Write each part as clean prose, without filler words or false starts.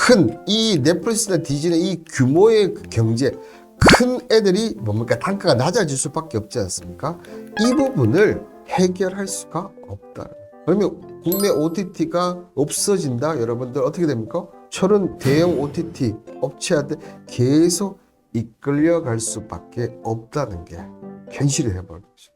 큰 이 넷플릭스나 디즈니 이 규모의 경제 큰 애들이 뭡니까 단가가 낮아질 수밖에 없지 않습니까? 이 부분을 해결할 수가 없다. 그러면 국내 OTT가 없어진다. 여러분들 어떻게 됩니까? 저런 대형 OTT 업체한테 계속 이끌려갈 수밖에 없다는 게 현실이 돼버린 거죠.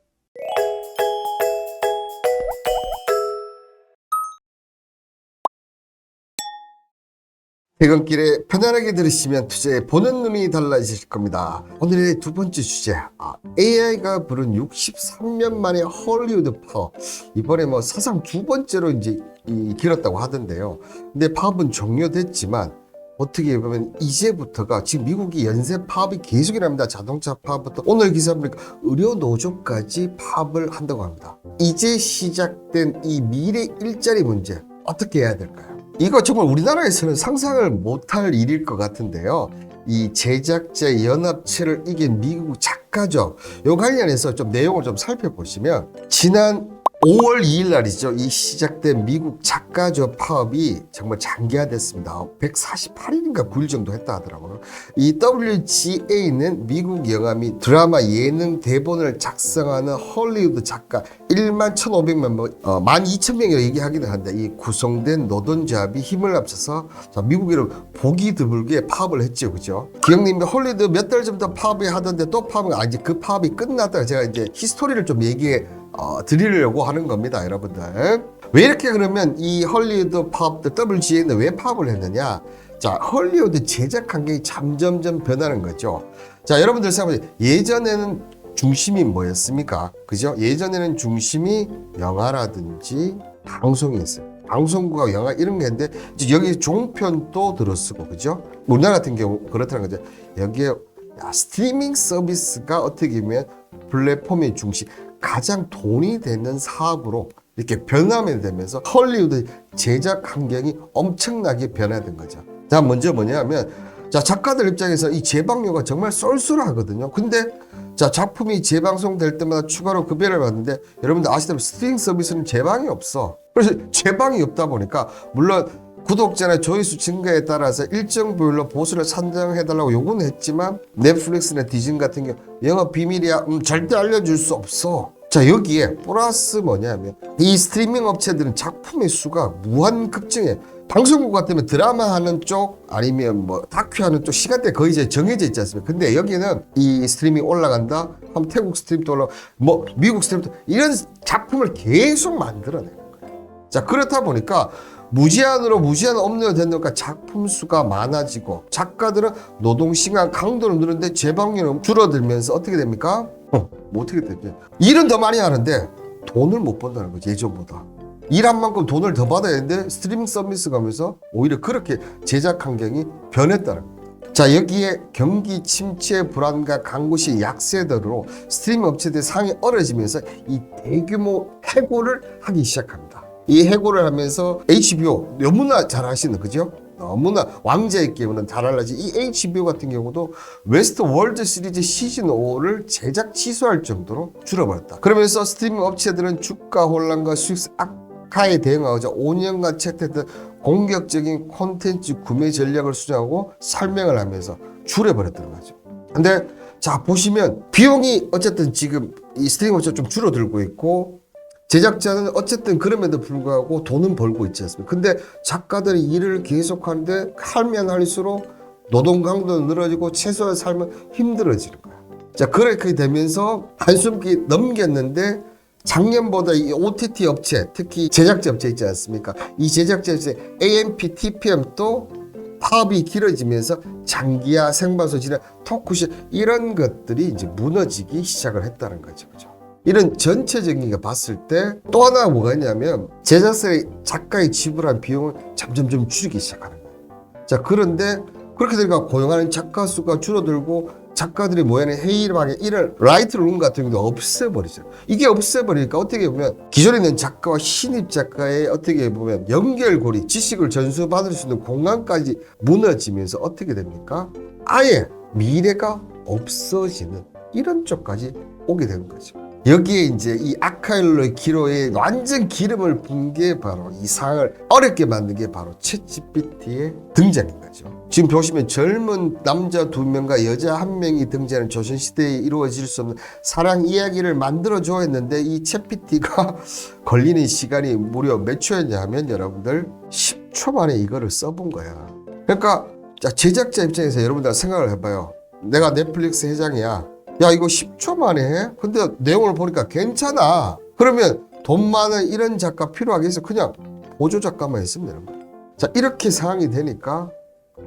퇴근길에 편안하게 들으시면 투자에 보는 눈이 달라지실 겁니다. 오늘의 두 번째 주제, AI가 부른 63년 만에 헐리우드 파업. 이번에 뭐 사상 두 번째로 이제 길었다고 하던데요. 근데 파업은 종료됐지만 어떻게 보면 이제부터가 지금 미국이 연쇄 파업이 계속 일어납니다. 자동차 파업부터 오늘 기사 보니까 의료 노조까지 파업을 한다고 합니다. 이제 시작된 이 미래 일자리 문제 어떻게 해야 될까요? 이거 정말 우리나라에서는 상상을 못할 일일 것 같은데요. 이 제작자 연합체를 이긴 미국 작가죠. 요 관련해서 좀 내용을 좀 살펴보시면 지난 5월 2일 날이죠. 이 시작된 미국 작가조 파업이 정말 장기화됐습니다. 148일인가 9일 정도 했다 하더라고요. 이 WGA는 미국 영화 및 드라마 예능 대본을 작성하는 헐리우드 작가 1만 1,500명, 12,000명이라고 얘기하기는 한데 이 구성된 노동조합이 힘을 합쳐서 미국인은 보기 드물게 파업을 했죠. 그죠? 기억님도 헐리우드 몇 달 전부터 파업이 하던데 또 파업은 이제 그 파업이 끝났다가 제가 이제 히스토리를 좀 얘기해 드리려고 하는 겁니다, 여러분들. 왜 이렇게 그러면 이 헐리우드 파업들 WGA는 왜 파업을 했느냐? 자, 헐리우드 제작 환경이 점점점 변하는 거죠. 자, 여러분들 생각해보세요. 예전에는 중심이 뭐였습니까? 그죠? 예전에는 중심이 영화라든지 방송이었어요. 방송국과 영화 이런 게 있는데 여기 종편도 들어쓰고, 그죠? 우리나라 같은 경우 그렇다는 거죠. 여기에 스트리밍 서비스가 어떻게 보면 플랫폼의 중심, 가장 돈이 되는 사업으로 이렇게 변화가 되면서 헐리우드 제작 환경이 엄청나게 변화된 거죠. 자, 먼저 뭐냐면, 자, 작가들 입장에서 이 재방료가 정말 쏠쏠하거든요. 근데 자, 작품이 재방송될 때마다 추가로 급여를 받는데 여러분들 아시다시피 스트리밍 서비스는 재방이 없어. 그래서 재방이 없다 보니까 물론 구독자나 조회수 증가에 따라서 일정 비율로 보수를 산정해달라고 요구는 했지만 넷플릭스나 디즈니 같은 경우 영업 비밀이야 절대 알려줄 수 없어. 자, 여기에 플러스 뭐냐면 이 스트리밍 업체들은 작품의 수가 무한 급증해. 방송국 같으면 드라마 하는 쪽 아니면 뭐 다큐 하는 쪽 시간대 거의 이제 정해져 있지 않습니까? 근데 여기는 이 스트리밍 올라간다 하면 태국 스트리밍도 올라가고 뭐 미국 스트리밍도 이런 작품을 계속 만들어내는 거예요. 자, 그렇다 보니까 무제한 업로드 되는 거니까 작품 수가 많아지고 작가들은 노동 시간 강도를 늘었는데 재방률은 줄어들면서 어떻게 됩니까? 어떻게 되죠? 일은 더 많이 하는데 돈을 못 번다는 거죠. 예전보다. 일한 만큼 돈을 더 받아야 되는데 스트리밍 서비스 가면서 오히려 그렇게 제작 환경이 변했다는 거예요. 자, 여기에 경기 침체 불안과 강구시 약세들로 스트리밍 업체들의 상이 얼어지면서 이 대규모 해고를 하기 시작합니다. 이 해고를 하면서 HBO 너무나 잘 아시는, 그죠? 너무나 왕자의 게임은 잘 알라지. 이 HBO 같은 경우도 웨스트 월드 시리즈 시즌 5를 제작 취소할 정도로 줄어버렸다. 그러면서 스트리밍 업체들은 주가 혼란과 수익 악화에 대응하고자 5년간 채택했던 공격적인 콘텐츠 구매 전략을 수정하고 설명을 하면서 줄여버렸다는 거죠. 근데 자, 보시면 비용이 어쨌든 지금 이 스트리밍 업체가 좀 줄어들고 있고 제작자는 어쨌든 그럼에도 불구하고 돈은 벌고 있지 않습니까? 근데 작가들이 일을 계속하는데 하면 할수록 노동 강도는 늘어지고 최소한 삶은 힘들어지는 거야. 자, 그렇게 되면서 한숨기 넘겼는데 작년보다 이 OTT 업체, 특히 제작자 업체 있지 않습니까? 이 제작자 업체 AMP, TPM도 파업이 길어지면서 장기화, 생방송 진행, 토크쇼 이런 것들이 이제 무너지기 시작을 했다는 거죠. 그죠? 이런 전체적인 거 봤을 때 또 하나가 뭐가 있냐면 제작사의 작가의 지불한 비용을 점점 줄이기 시작하는 거예요. 자, 그런데 그렇게 되니까 고용하는 작가 수가 줄어들고 작가들이 모여있는 회의방에 이런 라이트룸 같은 경우도 없애버리죠. 이게 없애버리니까 어떻게 보면 기존에 있는 작가와 신입 작가의 어떻게 보면 연결고리, 지식을 전수받을 수 있는 공간까지 무너지면서 어떻게 됩니까? 아예 미래가 없어지는 이런 쪽까지 오게 되는 거죠. 여기에 이제 이 아카일로의 기로에 완전 기름을 붓는 게 바로 이 상을 어렵게 만든 게 바로 챗GPT의 등장인 거죠. 지금 보시면 젊은 남자 2명과 여자 1명이 등장하는 조선시대에 이루어질 수 없는 사랑 이야기를 만들어줘야 했는데 이 챗GPT가 걸리는 시간이 무려 몇 초였냐 하면 여러분들 10초 만에 이거를 써본 거야. 그러니까 제작자 입장에서 여러분들 생각을 해봐요. 내가 넷플릭스 회장이야. 야, 이거 10초 만에 해? 근데 내용을 보니까 괜찮아. 그러면 돈 많은 이런 작가 필요하겠어. 그냥 보조 작가만 했으면 되는 거야. 자, 이렇게 상황이 되니까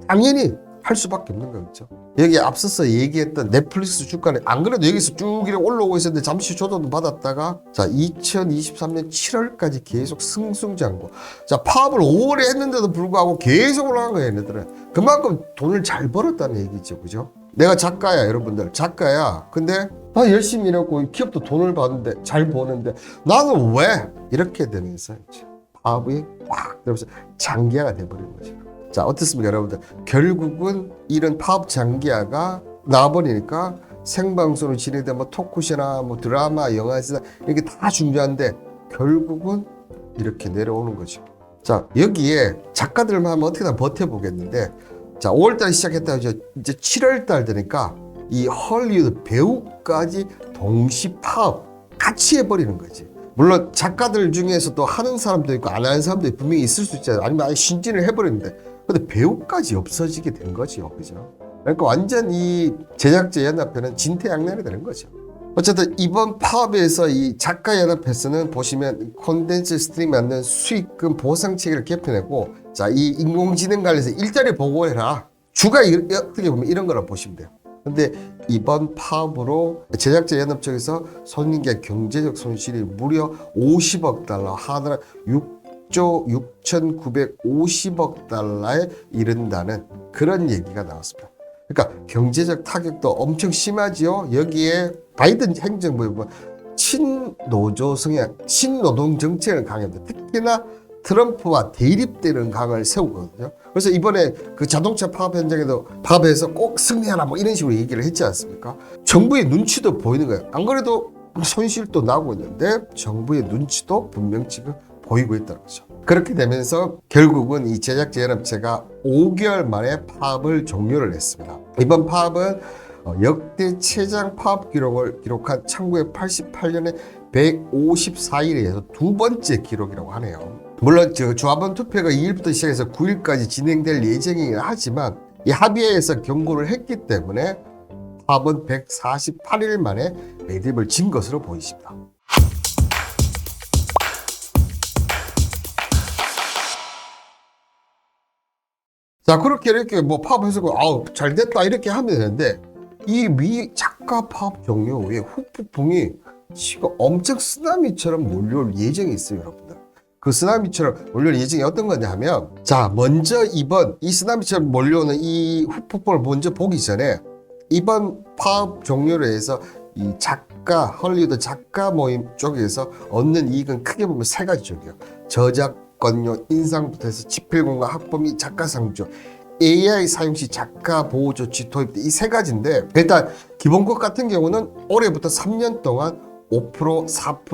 당연히 할 수밖에 없는 거겠죠. 여기 앞서서 얘기했던 넷플릭스 주가는 안 그래도 여기서 쭉 이렇게 올라오고 있었는데 잠시 조정도 받았다가 자, 2023년 7월까지 계속 승승장구. 자, 파업을 5월에 했는데도 불구하고 계속 올라간 거예요, 얘네들은. 그만큼 돈을 잘 벌었다는 얘기죠. 그죠? 내가 작가야, 여러분들. 작가야. 근데 나 열심히 일하고 기업도 돈을 받는데 잘 버는데 나는 왜? 이렇게 되면서 이제 파업이 확 되면서 장기화가 돼버리는 거죠. 자, 어떻습니까, 여러분들? 결국은 이런 파업 장기화가 나와버리니까 생방송으로 진행된 뭐 토크쇼나 뭐 드라마, 영화나 이게 다 중요한데 결국은 이렇게 내려오는 거죠. 자, 여기에 작가들만 하면 어떻게 다 버텨보겠는데 자, 5월달 시작했다가 이제 7월달 되니까 이 헐리우드 배우까지 동시 파업 같이 해버리는 거지. 물론 작가들 중에서도 하는 사람도 있고 안 하는 사람도 분명히 있을 수 있잖아요. 아니면 아예 신진을 해버리는데 근데 배우까지 없어지게 된 거죠. 그죠? 그러니까 완전 이 제작자 연합회는 진퇴양난이 되는 거죠. 어쨌든 이번 파업에서 이 작가연합회에서는 보시면 콘텐츠 스트림 만든 수익금 보상 체계를 개편했고 자, 이 인공지능 관련해서 일자리 보고해라. 주가 어떻게 보면 이런 거라 보시면 돼요. 근데 이번 파업으로 제작자 연합 쪽에서 손익의 경제적 손실이 무려 50억 달러, 하나라 6조 6,950억 달러에 이른다는 그런 얘기가 나왔습니다. 그러니까 경제적 타격도 엄청 심하지요. 여기에 바이든 행정부에 보면 친노조 성향, 친노동 정책을 강요합니다. 특히나 트럼프와 대립되는 강을 세우거든요. 그래서 이번에 그 자동차 파업 현장에도 파업에서 꼭 승리하라 뭐 이런 식으로 얘기를 했지 않습니까? 정부의 눈치도 보이는 거예요. 안 그래도 손실도 나고 있는데 정부의 눈치도 분명 지금 보이고 있다는 거죠. 그렇게 되면서 결국은 이 제작자 연합체가 5개월 만에 파업을 종료를 했습니다. 이번 파업은 역대 최장 파업 기록을 기록한 1988년에 154일에 의해서 두 번째 기록이라고 하네요. 물론 조합원 투표가 2일부터 시작해서 9일까지 진행될 예정이긴 하지만 이 합의회에서 경고를 했기 때문에 파업은 148일 만에 매듭을 진 것으로 보이십니다. 자, 그렇게 이렇게 뭐 파업해서 아우 잘 됐다 이렇게 하면 되는데 이 미 작가 파업 종료 후에 후폭풍이 지금 엄청 쓰나미처럼 몰려올 예정이 있어요, 여러분들. 그 쓰나미처럼 몰려올 예정이 어떤 거냐 하면 자, 먼저 이번 이 쓰나미처럼 몰려오는 이 후폭풍을 먼저 보기 전에 이번 파업 종료로 해서 이 작가, 헐리우드 작가 모임 쪽에서 얻는 이익은 크게 보면 세 가지 쪽이에요. 저작권료 인상부터 해서 집필공과 학범 및 작가 상조, AI 사용 시 작가 보호 조치 도입 이 세 가지인데 일단 기본급 같은 경우는 올해부터 3년 동안 5%, 4%,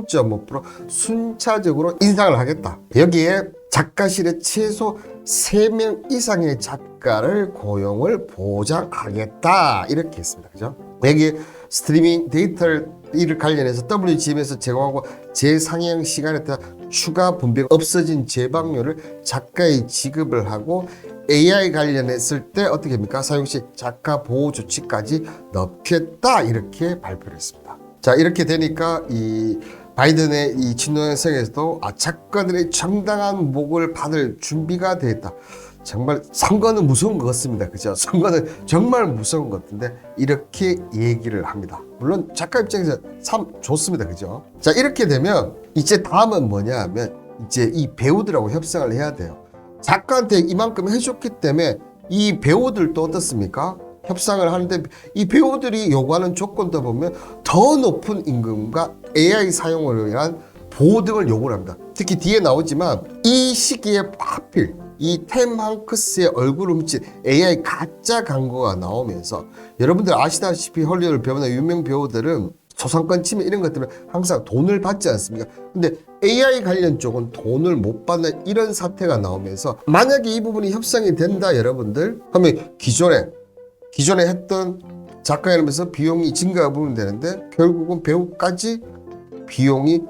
3.5% 순차적으로 인상을 하겠다. 여기에 작가실에 최소 3명 이상의 작가를 고용을 보장하겠다. 이렇게 했습니다. 그죠? 여기 스트리밍 데이터를 이를 관련해서 WGM에서 제공하고 재상영 시간에 따라 추가 분배 없어진 재방료를 작가에 지급을 하고 AI 관련했을 때 어떻게 합니까? 사용 시 작가 보호 조치까지 넣겠다. 이렇게 발표를 했습니다. 자, 이렇게 되니까 이 바이든의 이 친노현상에서도 작가들의 정당한 목을 받을 준비가 됐다. 정말 선거는 무서운 것 같습니다. 그죠? 선거는 정말 무서운 것 같은데 이렇게 얘기를 합니다. 물론 작가 입장에서 참 좋습니다. 그죠? 자, 이렇게 되면 이제 다음은 뭐냐 하면 이제 이 배우들하고 협상을 해야 돼요. 작가한테 이만큼 해줬기 때문에 이 배우들도 어떻습니까? 협상을 하는데 이 배우들이 요구하는 조건도 보면 더 높은 임금과 AI 사용을 위한 보호 등을 요구를 합니다. 특히 뒤에 나오지만 이 시기에 하필 이 템 han크스의 얼굴을 훔친 AI 가짜 광고가 나오면서 여러분들 아시다시피 헐리우드 배우나 유명 배우들은 초상권 침해 이런 것들은 항상 돈을 받지 않습니까? 근데 AI 관련 쪽은 돈을 못 받는 이런 사태가 나오면서 만약에 이 부분이 협상이 된다 여러분들 하면 기존에 했던 작가 이러면서 비용이 증가가 보면 되는데 결국은 배우까지 비용이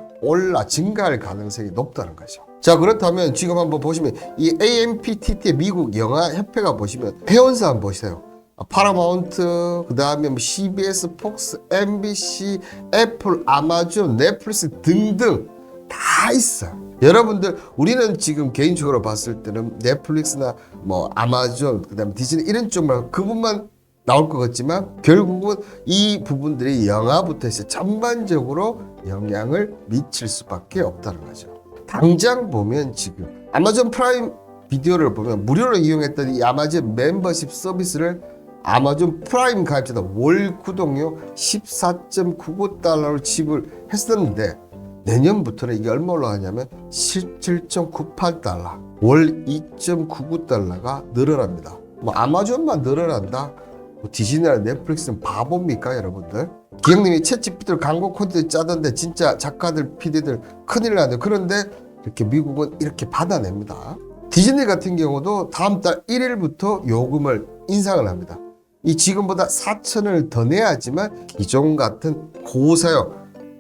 증가할 가능성이 높다는 거죠. 자, 그렇다면 지금 한번 보시면 이 AMPTT 미국 영화협회가 보시면 회원사 한번 보세요. 파라마운트, 그 다음에 뭐 CBS, 폭스, MBC, 애플, 아마존, 넷플릭스 등등 다 있어요. 여러분들 우리는 지금 개인적으로 봤을 때는 넷플릭스나 뭐 아마존, 그 다음에 디즈니 이런 쪽만 그분만 나올 것 같지만 결국은 이 부분들이 영화부터 해서 전반적으로 영향을 미칠 수밖에 없다는 거죠. 당장 보면 지금 아마존 프라임 비디오를 보면 무료로 이용했던 이 아마존 멤버십 서비스를 아마존 프라임 가입자들 월 구독료 14.99달러를 지불했었는데 내년부터는 이게 얼마로 하냐면 17.98달러 월 2.99달러가 늘어납니다. 뭐 아마존만 늘어난다? 뭐 디즈니나 넷플릭스는 바보입니까 여러분들? 기영님이 챗GPT로 광고 콘텐츠 짜던데 진짜 작가들 PD들 큰일 나네요. 그런데 이렇게 미국은 이렇게 받아냅니다. 디즈니 같은 경우도 다음 달 1일부터 요금을 인상을 합니다. 이 지금보다 4,000원을 더 내야지만 기존 같은 고사용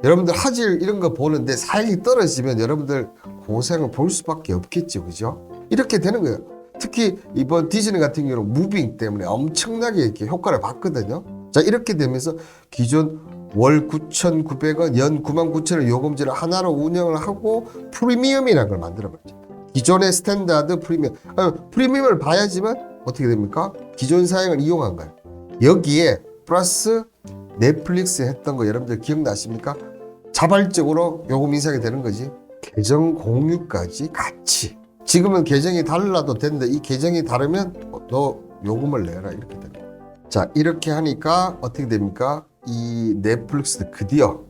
여러분들 화질 이런 거 보는데 사양이 떨어지면 여러분들 고사용을 볼 수밖에 없겠죠, 그죠? 이렇게 되는 거예요. 특히 이번 디즈니 같은 경우는 무빙 때문에 엄청나게 이렇게 효과를 봤거든요. 자, 이렇게 되면서 기존 월 9,900원, 연 99,000원 요금제를 하나로 운영을 하고 프리미엄이라는 걸 만들어버렸죠. 기존의 스탠다드 프리미엄, 프리미엄을 봐야지만 어떻게 됩니까? 기존 사양을 이용한 거예요. 여기에 플러스 넷플릭스 했던 거 여러분들 기억나십니까? 자발적으로 요금 인상이 되는 거지. 계정 공유까지 같이. 지금은 계정이 달라도 되는데 이 계정이 다르면 너 요금을 내라 이렇게 됩니다. 자, 이렇게 하니까 어떻게 됩니까? 이 넷플릭스 드디어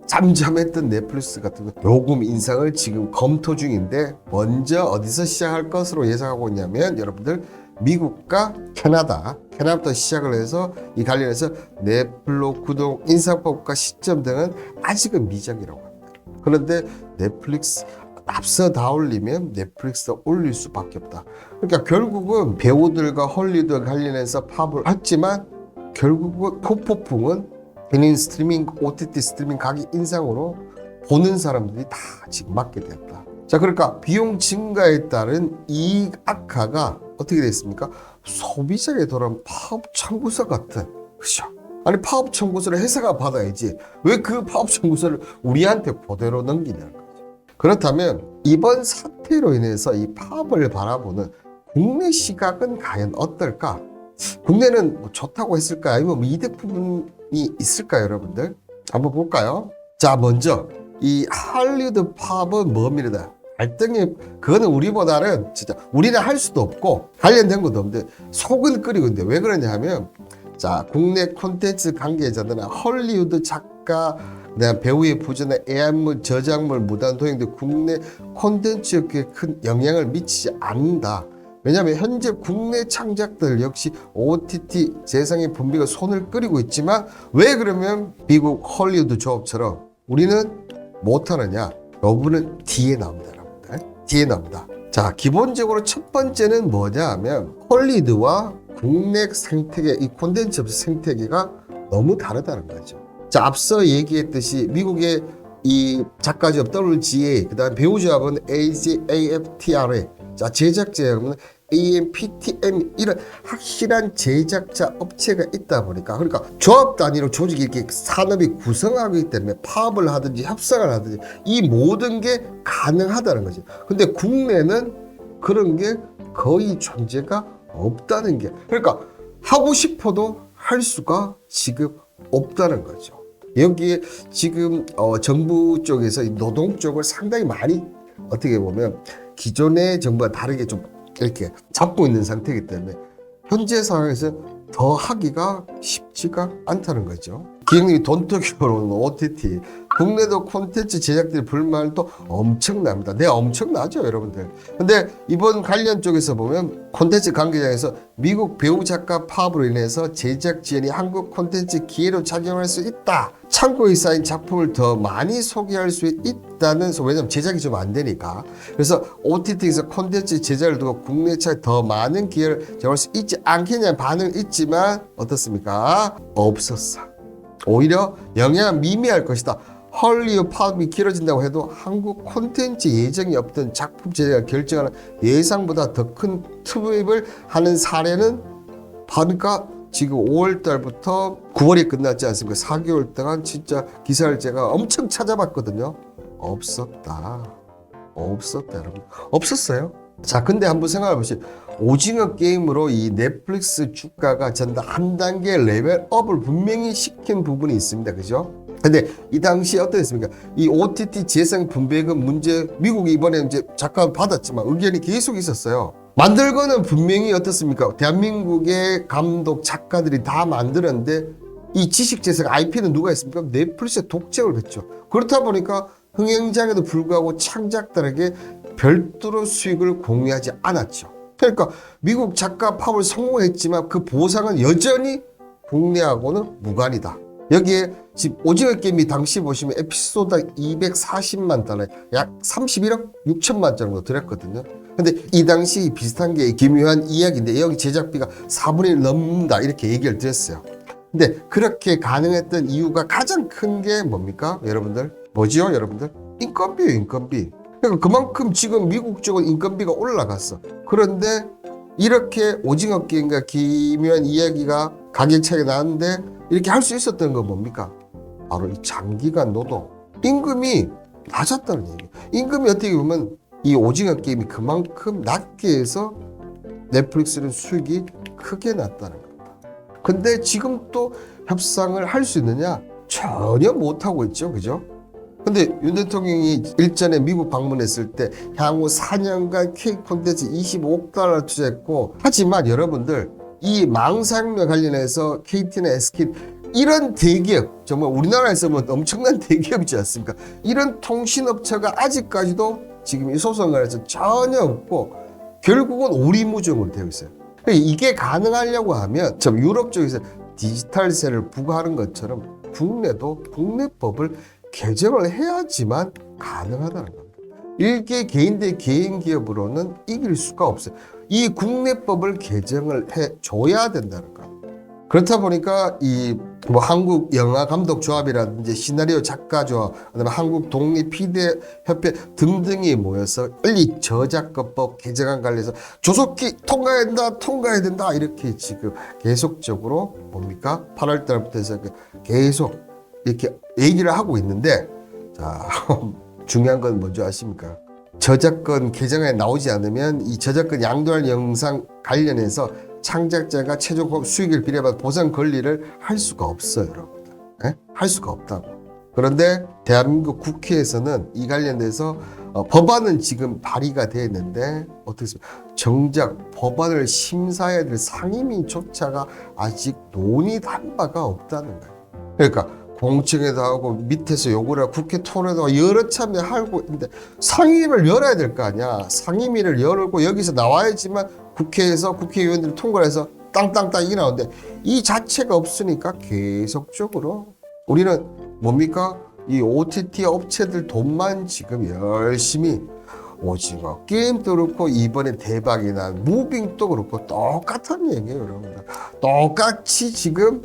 잠잠했던 넷플릭스 같은 거 요금 인상을 지금 검토 중인데 먼저 어디서 시작할 것으로 예상하고 있냐면 여러분들 미국과 캐나다부터 시작을 해서 이 관련해서 넷플릭스 구독 인상법과 시점 등은 아직은 미정이라고 합니다. 그런데 넷플릭스 앞서 다 올리면 넷플릭스 올릴 수밖에 없다. 그러니까 결국은 배우들과 헐리우드 관련해서 파업을 했지만 결국은 후폭풍은 개인 스트리밍, OTT 스트리밍 가격 인상으로 보는 사람들이 다 지금 맞게 됐다. 자, 그러니까 비용 증가에 따른 이익 악화가 어떻게 됐습니까? 소비자에게 돌아온 파업 청구서 같은, 그렇죠? 아니 파업 청구서를 회사가 받아야지 왜 그 파업 청구서를 우리한테 그대로 넘기냐는 거죠. 그렇다면 이번 사태로 인해서 이 파업을 바라보는 국내 시각은 과연 어떨까? 국내는 뭐 좋다고 했을까? 아니면 뭐 이득 부분이 있을까요, 여러분들? 한번 볼까요? 자, 먼저 이 할리우드 파업은 뭡니다. 갈등이 그거는 우리보다는 진짜 우리는 할 수도 없고 관련된 것도 없는데 속은 끓이고 있는데 왜 그러냐 하면 자, 국내 콘텐츠 관계자들은 헐리우드 작가 배우의 부전에 애완물, 저작물, 무단 도용 등 국내 콘텐츠에 큰 영향을 미치지 않는다. 왜냐하면 현재 국내 창작들 역시 OTT 재상의 분비가 손을 끓이고 있지만 왜 그러면 미국 헐리우드 조업처럼 우리는 못하느냐? 여부는 뒤에 나옵니다, 여러분들. 뒤에 나옵니다. 자, 기본적으로 첫 번째는 뭐냐 하면 헐리우드와 국내 생태계, 이 콘텐츠 생태계가 너무 다르다는 거죠. 자, 앞서 얘기했듯이 미국의 이 작가조합 WGA, 그 다음 배우조합은 AFTRA, 자, 제작자는 AMPTM 이런 확실한 제작자 업체가 있다 보니까 그러니까 조합 단위로 조직이 이렇게 산업이 구성하기 때문에 파업을 하든지 협상을 하든지 이 모든 게 가능하다는 거죠. 근데 국내는 그런 게 거의 존재가 없다는 게 그러니까 하고 싶어도 할 수가 지금 없다는 거죠. 여기에 지금 정부 쪽에서 노동 쪽을 상당히 많이 어떻게 보면 기존의 정부와 다르게 좀 이렇게 잡고 있는 상태이기 때문에 현재 상황에서 더 하기가 쉽지가 않다는 거죠. 기획님이 돈독이 벌어오는 OTT 국내도 콘텐츠 제작들의 불만도 엄청납니다. 네, 엄청나죠, 여러분들. 근데 이번 관련 쪽에서 보면 콘텐츠 관계자에서 미국 배우 작가 파업으로 인해서 제작 지연이 한국 콘텐츠 기회로 작용할 수 있다. 창고에 쌓인 작품을 더 많이 소개할 수 있다는, 왜냐면 제작이 좀 안 되니까. 그래서 OTT에서 콘텐츠 제작을 두고 국내 차에 더 많은 기회를 제공할 수 있지 않겠냐는 반응은 있지만 어떻습니까? 없었어. 오히려 영향은 미미할 것이다. 헐리우드 파업이 길어진다고 해도 한국 콘텐츠 예정이 없던 작품 제작을 결정하는 예상보다 더 큰 투입을 하는 사례는 보니까 지금 5월 달부터 9월이 끝났지 않습니까? 4개월 동안 진짜 기사를 제가 엄청 찾아봤거든요. 없었다, 여러분. 없었어요. 자, 근데 한번 생각해 보시죠. 오징어 게임으로 이 넷플릭스 주가가 전다 한 단계 레벨업을 분명히 시킨 부분이 있습니다. 그죠? 근데 이 당시에 어떠했습니까? 이 OTT 재생 분배금 문제, 미국이 이번에 이제 잠깐 받았지만 의견이 계속 있었어요. 만들거는 분명히 어떻습니까? 대한민국의 감독, 작가들이 다 만들었는데 이 지식 재생 IP는 누가 했습니까? 넷플릭스에 독점을 했죠. 그렇다 보니까 흥행장에도 불구하고 창작자에게 별도로 수익을 공유하지 않았죠. 그러니까 미국 작가 파업을 성공했지만 그 보상은 여전히 국내하고는 무관이다. 여기에 지금 오징어 게임이 당시 보시면 에피소드 240만 달러, 약 31억 6천만 정도 들었거든요. 근데 이 당시 비슷한 게 기묘한 이야기인데 여기 제작비가 4분의 1 넘는다 이렇게 얘기를 드렸어요. 근데 그렇게 가능했던 이유가 가장 큰 게 뭡니까? 여러분들? 뭐지요, 여러분들? 인건비예요, 인건비. 그러니까 그만큼 지금 미국 쪽은 인건비가 올라갔어. 그런데 이렇게 오징어 게임과 기묘한 이야기가 가격 차이가 나는데 이렇게 할 수 있었던 건 뭡니까? 바로 이 장기간 노동. 임금이 낮았다는 얘기예요. 임금이 어떻게 보면 이 오징어 게임이 그만큼 낮게 해서 넷플릭스는 수익이 크게 났다는 겁니다. 근데 지금 또 협상을 할 수 있느냐? 전혀 못하고 있죠. 그죠? 근데 윤 대통령이 일전에 미국 방문했을 때 향후 4년간 K 콘텐츠 25억 달러 투자했고, 하지만 여러분들 이 망상과 관련해서 KT나 SK 이런 대기업, 정말 우리나라에서 뭐 엄청난 대기업이지 않습니까? 이런 통신업체가 아직까지도 지금 이 소송관에서 전혀 없고 결국은 오리무중으로 되어 있어요. 이게 가능하려고 하면 좀 유럽 쪽에서 디지털세를 부과하는 것처럼 국내도 국내법을 개정을 해야지만 가능하다는 겁니다. 일개 개인 대 개인 기업으로는 이길 수가 없어요. 이 국내법을 개정을 해줘야 된다는 겁니다. 그렇다 보니까 이 뭐 한국 영화 감독 조합이라든지 시나리오 작가 조합, 그다음에 한국 독립 피디 협회 등등이 모여서 빨리 저작권법 개정안 관련해서 조속히 통과해야 된다 이렇게 지금 계속적으로 뭡니까? 8월 달부터 해서 계속 이렇게 얘기를 하고 있는데, 자, 중요한 건 뭔지 아십니까? 저작권 개정안에 나오지 않으면 이 저작권 양도할 영상 관련해서 창작자가 최종 수익을 비례받아 보상 권리를 할 수가 없어요, 여러분들. 네? 할 수가 없다고. 그런데 대한민국 국회에서는 이 관련돼서 법안은 지금 발의가 되어 있는데 어떻게 했습니까? 정작 법안을 심사해야 될 상임위조차가 아직 논의한 바가 없다는 거예요. 그러니까 공청회도 하고 밑에서 요구를 하고 국회 토론도 하고 여러 차례 하고 있는데 상임위를 열어야 될 거 아니야. 상임위를 열고 여기서 나와야지만 국회에서 국회의원들이 통과를 해서 땅땅땅 이게 나오는데 이 자체가 없으니까 계속적으로 우리는 뭡니까? 이 OTT 업체들 돈만 지금 열심히 오징어 게임도 그렇고 이번에 대박이 난 무빙도 그렇고 똑같은 얘기예요, 여러분들. 똑같이 지금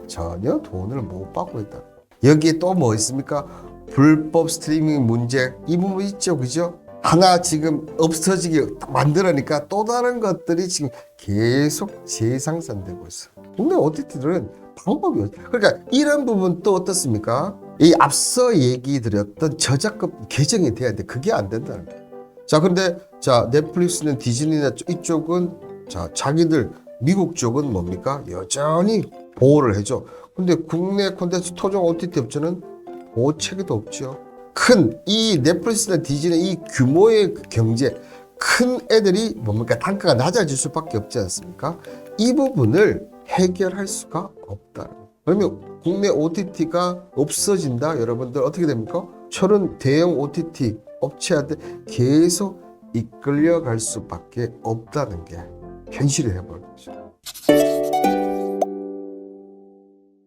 전혀 돈을 못 받고 있다. 여기에 또 뭐 있습니까? 불법 스트리밍 문제 이 부분 있죠, 그죠? 하나 지금 없어지게 만들으니까 또 다른 것들이 지금 계속 재생산되고 있어. 근데 OTT들은 방법이 없어. 그러니까 이런 부분 또 어떻습니까? 이 앞서 얘기 드렸던 저작권 개정이 돼야 돼. 그게 안 된다는 거예요. 자, 근데 자 넷플릭스는 디즈니나 이쪽은 자 자기들 미국 쪽은 뭡니까? 여전히 보호를 해줘. 근데 국내 콘텐츠 토종 OTT 업체는 보호 체계도 없죠. 큰 이 넷플릭스나 디즈니 이 규모의 경제 큰 애들이 뭡니까? 단가가 낮아질 수밖에 없지 않습니까? 이 부분을 해결할 수가 없다. 그러면 국내 OTT가 없어진다. 여러분들 어떻게 됩니까? 저런 대형 OTT 업체한테 계속 이끌려갈 수밖에 없다는 게 현실이 돼버린 거죠.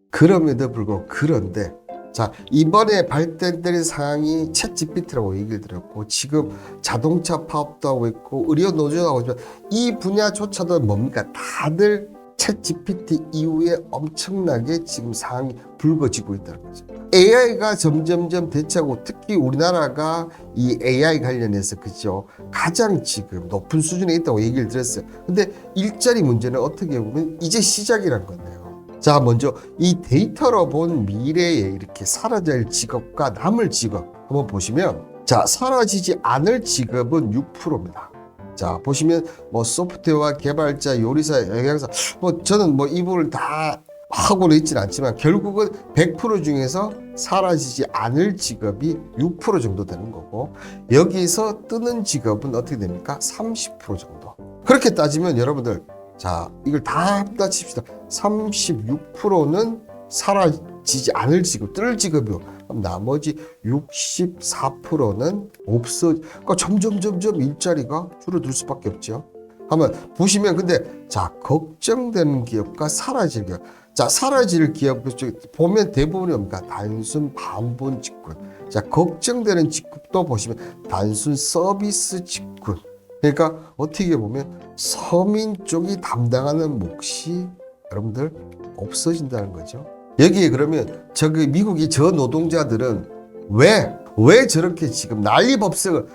그럼에도 불구하고 그런데 자, 이번에 발전된 상황이 챗GPT라고 얘기를 드렸고, 지금 자동차 파업도 하고 있고, 의료 노조도 하고 있지만, 이 분야조차도 뭡니까? 다들 챗GPT 이후에 엄청나게 지금 상황이 불거지고 있다는 거죠. AI가 점점점 대체하고, 특히 우리나라가 이 AI 관련해서, 그죠? 가장 지금 높은 수준에 있다고 얘기를 드렸어요. 근데 일자리 문제는 어떻게 보면 이제 시작이란 거네요. 자, 먼저 이 데이터로 본 미래에 이렇게 사라질 직업과 남을 직업 한번 보시면, 자, 사라지지 않을 직업은 6%입니다. 자, 보시면 뭐 소프트웨어 개발자, 요리사, 영양사, 뭐 저는 뭐 이 부분을 다 하고는 있지는 않지만 결국은 100% 중에서 사라지지 않을 직업이 6% 정도 되는 거고, 여기서 뜨는 직업은 어떻게 됩니까? 30% 정도. 그렇게 따지면 여러분들, 자, 이걸 다 합다칩시다. 36%는 사라지지 않을 직업, 뜰 직업이요. 그럼 나머지 64%는 없어. 그러니까 점점 일자리가 줄어들 수밖에 없죠. 한번 보시면, 근데 자, 걱정되는 기업과 사라질 기업. 자, 사라질 기업 보면 대부분이 뭡니까? 단순 반본 직군. 자, 걱정되는 직군도 보시면 단순 서비스 직군. 그러니까 어떻게 보면 서민 쪽이 담당하는 몫이 여러분들 없어진다는 거죠. 여기에 그러면 저기 미국이 저 노동자들은 왜 저렇게 지금 난리법석을,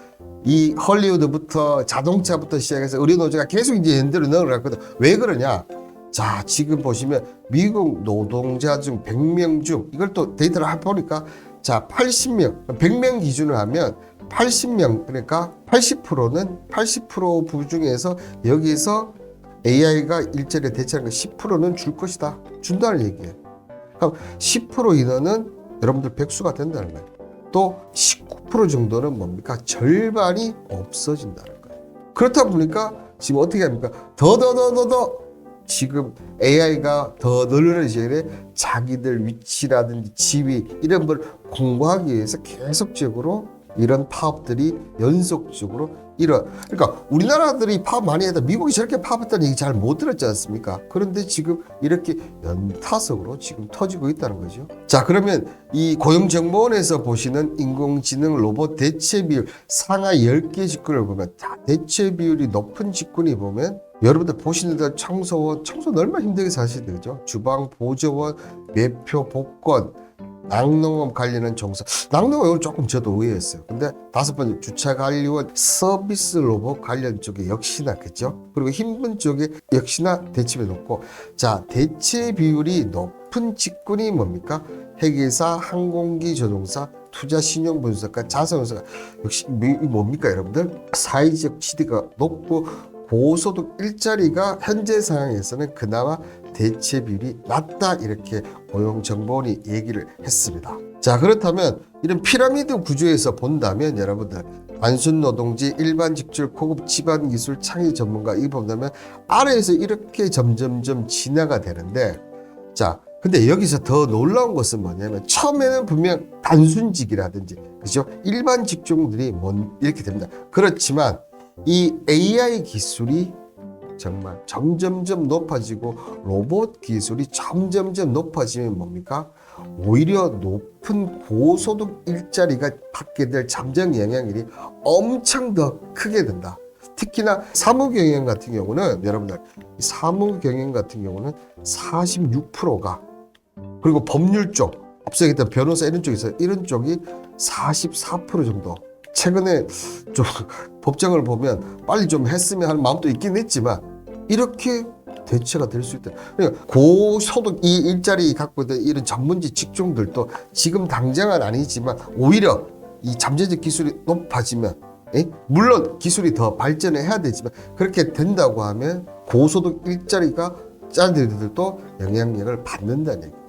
이 헐리우드부터 자동차부터 시작해서 의료 노조가 계속 이제 연대로 넣어갔거든. 왜 그러냐? 자, 지금 보시면 미국 노동자 중 100명 중, 이걸 또 데이터를 보니까, 자, 80명, 100명 기준으로 하면 80명, 그러니까 80%는 80% 부중에서 여기서 AI가 일자리에 대체하는 거 10%는 줄 것이다. 준다는 얘기예요. 그럼 10% 인원은 여러분들 백수가 된다는 거예요. 또 19% 정도는 뭡니까? 절반이 없어진다는 거예요. 그렇다 보니까 지금 어떻게 합니까? 더 지금 AI가 더 늘어나야 돼. 자기들 위치라든지 지위 이런 걸 공부하기 위해서 계속적으로 이런 파업들이 연속적으로 그러니까 우리나라들이 파업 많이 해도 미국이 저렇게 파업했다는 얘기 잘 못 들었지 않습니까? 그런데 지금 이렇게 연타석으로 지금 터지고 있다는 거죠. 자, 그러면 이 고용정보원에서 보시는 인공지능 로봇 대체 비율 상하 10개 직군을 보면, 다 대체 비율이 높은 직군이 보면, 여러분들 보시는 대로 청소는 얼마나 힘들게 사시는 거죠. 주방 보조원, 매표 복권, 낙농업 관련한 종사. 낙농업은 조금 저도 의외였어요. 근데 5번째 주차관리원, 서비스 로봇 관련 쪽에 역시나, 그죠? 그리고 힘든 쪽에 역시나 대체비 높고, 자, 대체 비율이 높은 직군이 뭡니까? 회계사, 항공기 조종사, 투자 신용 분석가, 자산 분석가. 역시 뭡니까 여러분들? 사회적 지위가 높고 고소득 일자리가 현재 상황에서는 그나마 대체 비율이 낮다, 이렇게 고용정보원이 얘기를 했습니다. 자, 그렇다면 이런 피라미드 구조에서 본다면 여러분들, 단순 노동지, 일반 직출, 고급 집안 기술, 창의 전문가, 이 본다면 아래에서 이렇게 점점점 진화가 되는데, 자, 근데 여기서 더 놀라운 것은 뭐냐면, 처음에는 분명 단순직이라든지, 그죠? 일반 직종들이 이렇게 됩니다. 그렇지만 이 AI 기술이 정말 점점점 높아지고 로봇 기술이 점점점 높아지면 뭡니까? 오히려 높은 고소득 일자리가 받게 될 잠정 영향이 엄청 더 크게 된다. 특히나 사무경영 같은 경우는 여러분들, 사무경영 같은 경우는 46%가, 그리고 법률 쪽, 앞서 얘기했던 변호사 이런 쪽에서 이런 쪽이 44% 정도. 최근에 좀 법정을 보면 빨리 좀 했으면 하는 마음도 있긴 했지만 이렇게 대체가 될 수 있다. 그러니까 고소득 이 일자리 갖고 있는 이런 전문직 직종들도 지금 당장은 아니지만 오히려 이 잠재적 기술이 높아지면, 물론 기술이 더 발전을 해야 되지만 그렇게 된다고 하면 고소득 일자리가 짜들들도 영향력을 받는다는 얘기입니다.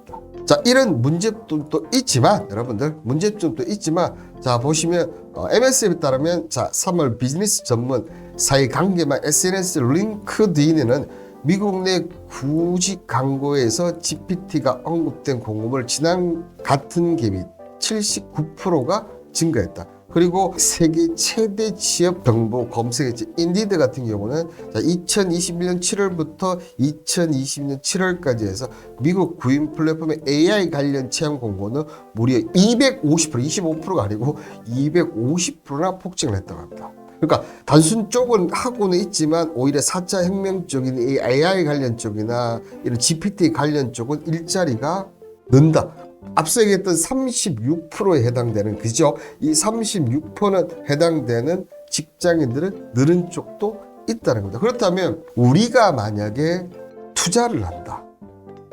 자, 이런 문제점도 있지만 여러분들, 문제점도 있지만, 자, 보시면 MSF에 따르면, 자, 3월 비즈니스 전문 사회 관계망 SNS 링크드인에는 미국 내 구직 광고에서 GPT가 언급된 공급을 지난 같은 기간 79%가 증가했다. 그리고 세계 최대 취업 정보 검색업체 인디드 같은 경우는 2021년 7월부터 2022년 7월까지 해서 미국 구인 플랫폼의 AI 관련 채용 공고는 무려 250%, 25%가 아니고 250%나 폭증을 했다고 합니다. 그러니까 단순 쪽은 하고는 있지만 오히려 4차 혁명 쪽인 이 AI 관련 쪽이나 이런 GPT 관련 쪽은 일자리가 는다. 앞서 얘기했던 36%에 해당되는, 그죠? 이 36%는 해당되는 직장인들은 늘은 쪽도 있다는 겁니다. 그렇다면 우리가 만약에 투자를 한다,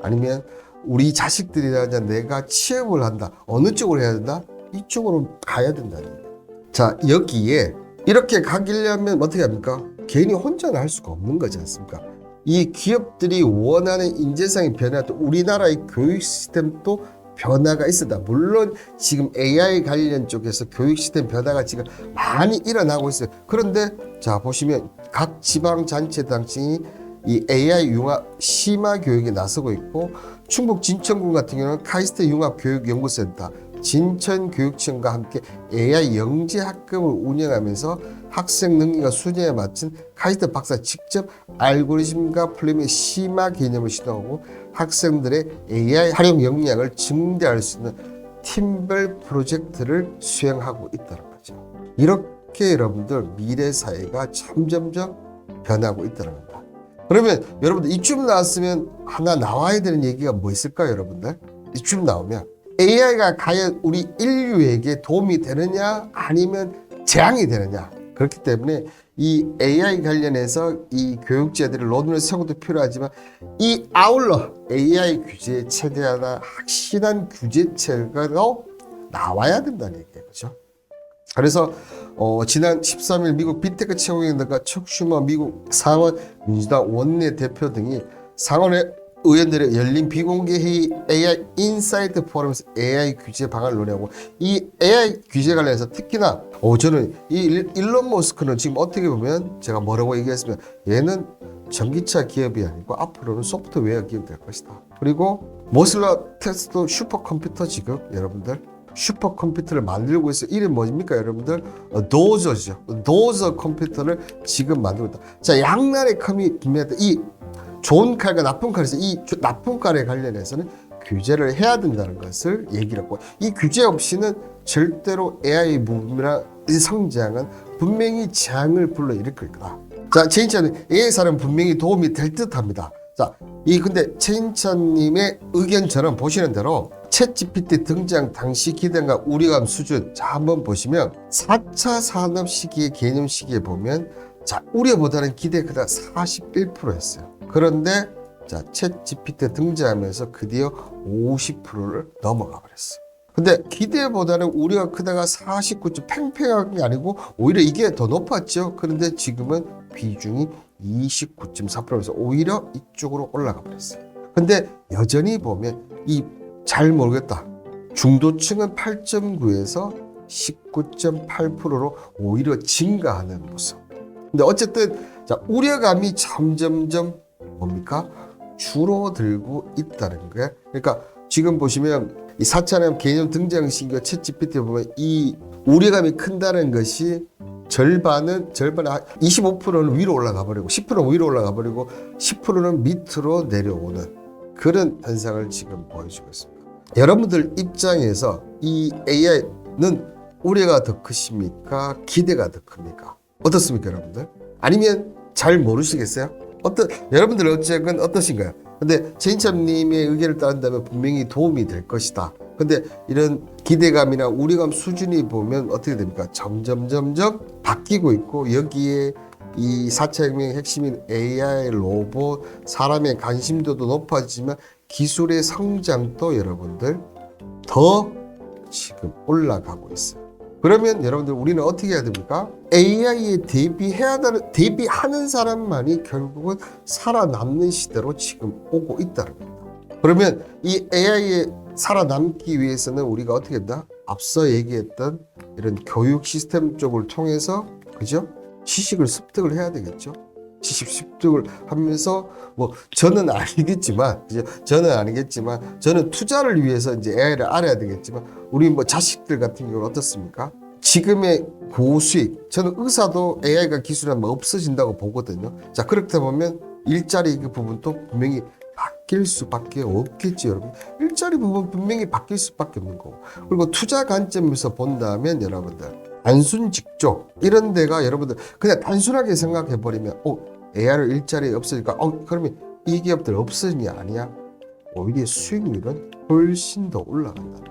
아니면 우리 자식들이나 내가 취업을 한다, 어느 쪽으로 해야 된다? 이쪽으로 가야 된다는 얘기예요. 자, 여기에 이렇게 가기려면 어떻게 합니까? 개인이 혼자는 할 수가 없는 거지 않습니까? 이 기업들이 원하는 인재상의 변화도 우리나라의 교육 시스템도 변화가 있었다. 물론 지금 AI 관련 쪽에서 교육 시스템 변화가 지금 많이 일어나고 있어요. 그런데 자 보시면 각 지방자치단체이 이 AI 융합 심화 교육에 나서고 있고, 충북 진천군 같은 경우는 카이스트 융합교육연구센터 진천교육청과 함께 AI 영재 학급을 운영하면서 학생 능력과 수준에 맞춘 카이스트 박사 직접 알고리즘과 플랫폼의 심화 개념을 시도하고 학생들의 AI 활용 역량을 증대할 수 있는 팀별 프로젝트를 수행하고 있다는 거죠. 이렇게 여러분들 미래 사회가 점점점 변하고 있다는 겁니다. 그러면 여러분들 이쯤 나왔으면 하나 나와야 되는 얘기가 뭐 있을까요, 여러분들? 이쯤 나오면 AI가 과연 우리 인류에게 도움이 되느냐 아니면 재앙이 되느냐. 그렇기 때문에 이 AI 관련해서 이 교육자들의 로드맵을 세우는 것도 필요하지만 이 아울러 AI 규제에 최대한 확실한 규제체가 나와야 된다는 얘기예요. 그렇죠? 그래서 지난 13일 미국 빅테크 최고위원들과 척 슈머 미국 상원 민주당 원내대표 등이 상원의 의원들의 열린 비공개 회의 AI 인사이트 포럼에서 AI 규제 방안을 논의하고, 이 AI 규제 관련해서 특히나 저는 이 일론 머스크는 지금 어떻게 보면 제가 뭐라고 얘기했으면 얘는 전기차 기업이 아니고 앞으로는 소프트웨어 기업이 될 것이다. 그리고 모슬라 테스트 슈퍼컴퓨터 지금 여러분들 슈퍼컴퓨터를 만들고 있어요. 이름이 뭡니까 여러분들? 도저죠. 도저 컴퓨터를 지금 만들고 있다. 자, 양날의 검이 분명하다. 이 좋은 칼과 나쁜 칼에서 이 나쁜 칼에 관련해서는 규제를 해야 된다는 것을 얘기를 했고, 이 규제 없이는 절대로 AI 무브나 성장은 분명히 재앙을 불러일으킬 거다. 자, 최인찬은 AI사는 분명히 도움이 될 듯합니다. 자, 근데 최인찬님의 의견처럼 보시는 대로 챗GPT 등장 당시 기대감과 우려감 수준, 자 한번 보시면 4차 산업 시기의 개념 시기에 보면 자 우려보다는 기대가 41%였어요. 그런데 자 챗GPT 등장하면서 드디어 50%를 넘어가 버렸어요. 근데 기대보다는 우려가 크다가 49점, 팽팽한 게 아니고 오히려 이게 더 높았죠. 그런데 지금은 비중이 29.4%에서 오히려 이쪽으로 올라가 버렸어요. 근데 여전히 보면 잘 모르겠다. 중도층은 8.9에서 19.8%로 오히려 증가하는 모습. 근데 어쨌든 자 우려감이 점점점 뭡니까? 줄어들고 있다는 거예요. 그러니까 지금 보시면 이 4차원 개념 등장 시기와 챗GPT 보면 이 우려감이 큰다는 것이 절반은 25%는 위로 올라가 버리고 10%는 위로 올라가 버리고 10%는 밑으로 내려오는 그런 현상을 지금 보여주고 있습니다. 여러분들 입장에서 이 AI는 우려가 더 크십니까? 기대가 더 큽니까? 어떻습니까, 여러분들? 아니면 잘 모르시겠어요? 여러분들 어쨌건 어떠신가요? 근데 최인찬님의 의견을 따른다면 분명히 도움이 될 것이다. 근데 이런 기대감이나 우려감 수준이 보면 어떻게 됩니까? 점점 바뀌고 있고, 여기에 이 4차 혁명의 핵심인 AI, 로봇, 사람의 관심도도 높아지지만 기술의 성장도 여러분들 더 지금 올라가고 있어요. 그러면 여러분들 우리는 어떻게 해야 됩니까? AI에 대비하는 사람만이 결국은 살아남는 시대로 지금 오고 있다는 겁니다. 그러면 이 AI에 살아남기 위해서는 우리가 어떻게 된다? 앞서 얘기했던 이런 교육 시스템 쪽을 통해서, 그죠? 지식을 습득을 해야 되겠죠. 지식 습득을 하면서 뭐 저는 아니겠지만 저는 투자를 위해서 이제 AI를 알아야 되겠지만 우리 뭐 자식들 같은 경우는 어떻습니까? 지금의 고수익, 저는 의사도 AI가 기술하면 없어진다고 보거든요. 자, 그렇다 보면 일자리 그 부분도 분명히 바뀔 수밖에 없겠지, 여러분. 일자리 부분 분명히 바뀔 수밖에 없는 거고. 그리고 투자 관점에서 본다면 여러분들 단순 직종 이런 데가 여러분들 그냥 단순하게 생각해 버리면 AI로 일자리 없어지니까 그러면 이 기업들 없어지냐 아니야? 오히려 수익률은 훨씬 더 올라간다.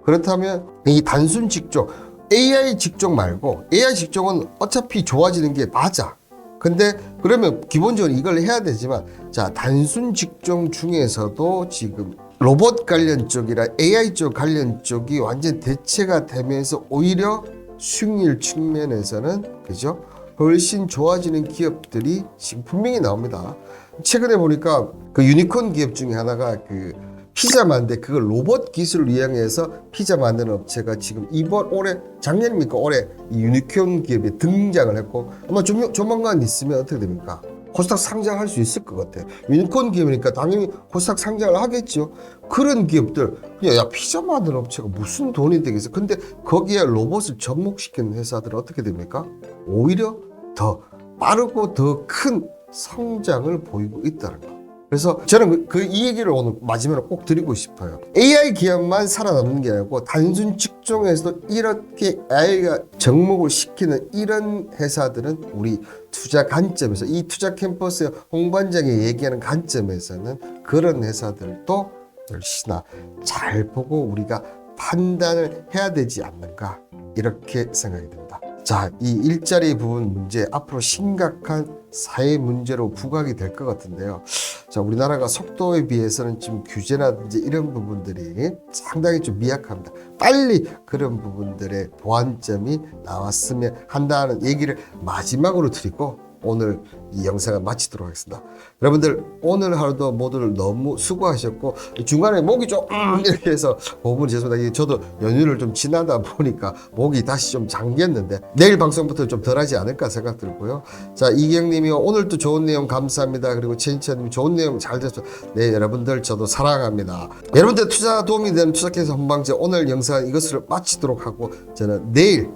그렇다면 이 단순 직종 AI 직종 말고 AI 직종은 어차피 좋아지는 게 맞아. 근데 그러면 기본적으로 이걸 해야 되지만 자, 단순 직종 중에서도 지금 로봇 관련 쪽이라 AI 쪽 관련 쪽이 완전 대체가 되면서 오히려 수익률 측면에서는 그죠? 훨씬 좋아지는 기업들이 지금 분명히 나옵니다. 최근에 보니까 그 유니콘 기업 중에 하나가 그 피자 만드는데 그걸 로봇 기술을 이용해서 피자 만드는 업체가 지금 이번 올해 작년입니까 올해 이 유니콘 기업에 등장을 했고 아마 조만간 있으면 어떻게 됩니까? 코스닥 상장할 수 있을 것 같아요. 유니콘 기업이니까 당연히 코스닥 상장을 하겠죠. 그런 기업들 야 피자 만드는 업체가 무슨 돈이 되겠어. 근데 거기에 로봇을 접목시키는 회사들은 어떻게 됩니까? 오히려 더 빠르고 더 큰 성장을 보이고 있다는 거. 그래서 저는 이 얘기를 오늘 마지막으로 꼭 드리고 싶어요. AI 기업만 살아남는 게 아니고 단순 직종에서도 이렇게 AI가 접목을 시키는 이런 회사들은 우리 투자 관점에서 이 투자 캠퍼스의 홍반장이 얘기하는 관점에서는 그런 회사들도 역시나 잘 보고 우리가 판단을 해야 되지 않는가 이렇게 생각이 듭니다. 자, 이 일자리 부분 문제 앞으로 심각한 사회 문제로 부각이 될 것 같은데요. 자, 우리나라가 속도에 비해서는 지금 규제라든지 이런 부분들이 상당히 좀 미약합니다. 빨리 그런 부분들의 보완점이 나왔으면 한다는 얘기를 마지막으로 드리고 오늘 이 영상을 마치도록 하겠습니다. 여러분들 오늘 하루도 모두를 너무 수고하셨고 중간에 목이 좀 이렇게 해서 5분 죄송합니다. 저도 연휴를 좀 지나다 보니까 목이 다시 좀 잠겼는데 내일 방송부터 좀 덜하지 않을까 생각 들고요. 자, 이경님이 오늘도 좋은 내용 감사합니다. 그리고 최인찬님 좋은 내용 잘 됐죠. 네, 여러분들 저도 사랑합니다. 여러분들 투자 도움이 되는 투자캐스터 홍방제 오늘 영상 이것을 마치도록 하고 저는 내일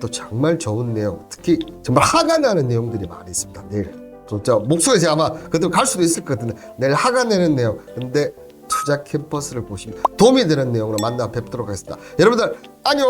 또 정말 좋은 내용 특히 정말 화가 나는 내용들이 많이 있습니다. 내일 진짜 목소리 제가 아마 그대로 갈 수도 있을 것 같은데 내일 화가 내는 내용 근데 투자 캠퍼스를 보시면 도움이 되는 내용으로 만나 뵙도록 하겠습니다. 여러분들 안녕.